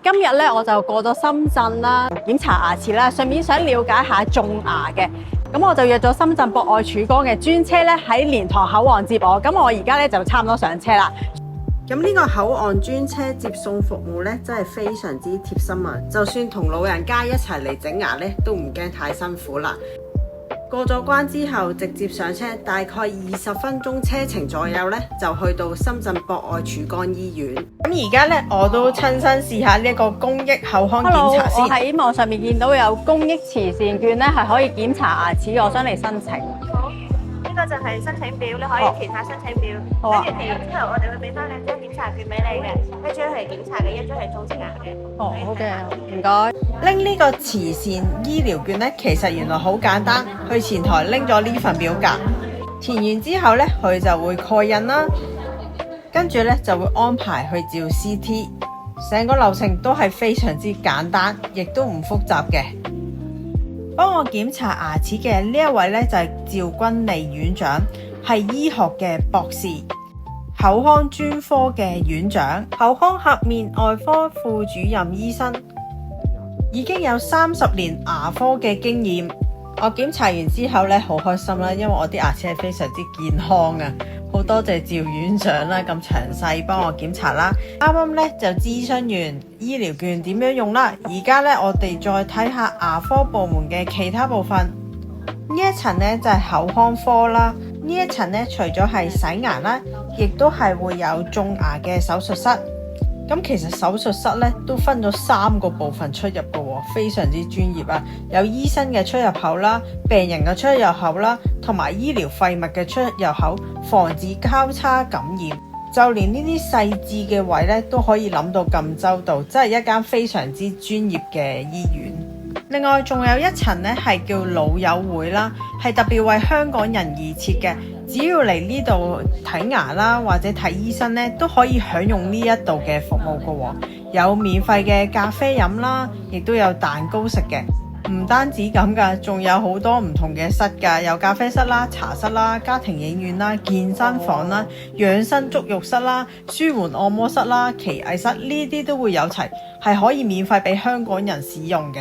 今日咧我就過咗深圳啦，檢查牙齒啦，順便想了解下種牙嘅。咁我就約咗深圳博愛曙光嘅專車咧喺蓮塘口岸接我。咁我而家咧就差唔多上車啦。咁呢個口岸專車接送服務咧，真係非常之貼心啊！就算同老人家一齊嚟整牙咧，都唔驚太辛苦啦。過咗關之後，直接上車，大概20分鐘車程左右咧，就去到深圳博愛曙光醫院。咁而家咧，我都親身試下呢一個公益口腔檢查先。我喺網上面見到有公益慈善券咧，係可以檢查牙齒，我想嚟申請。好，呢個就係申請表，你可以填下申請表。好啊。跟住填完之後，我哋會俾翻2張檢查券俾你嘅，一張係檢查嘅，一張係種植牙嘅。哦，好嘅，唔該。拎呢個慈善醫療券咧，其實原來好簡單，去前台拎咗呢份表格，填完之後咧，佢就會蓋印啦，跟住咧就會安排去照 CT， 成個流程都係非常之簡單，亦都唔複雜嘅。幫我檢查牙齒嘅呢一位咧就係趙君利院長，係醫學嘅博士，口腔專科嘅院長，口腔頜面外科副主任醫生，已經有30年牙科嘅經驗。我檢查完之後咧，好開心啦，因為我啲牙齒係非常之健康啊！好多謝趙院長啦，咁詳細幫我檢查啦。啱啱咧就諮詢完醫療券點樣用啦，而家咧我哋再睇下牙科部門嘅其他部分。呢一層咧就係口腔科啦，呢一層咧除咗係洗牙啦，亦都係會有種牙嘅手術室。咁其實手術室咧都分咗3個部分出入嘅喎，非常之專業啊！有醫生嘅出入口啦，病人嘅出入口啦，同埋醫療廢物嘅出入口，防止交叉感染。就連呢啲細緻嘅位咧都可以諗到咁周到，真係一間非常之專業嘅醫院。另外仲有一層咧係叫老友會啦，係特別為香港人而設嘅。只要嚟呢度睇牙啦，或者睇醫生咧，都可以享用呢一度嘅服務嘅喎。有免費嘅咖啡飲啦，亦都有蛋糕食嘅。唔單止咁噶，仲有好多唔同嘅室噶，有咖啡室啦、茶室啦、家庭影院啦、健身房啦、養生足浴室啦、舒緩按摩室啦、奇藝室，呢啲都會有齊，係可以免費俾香港人使用嘅。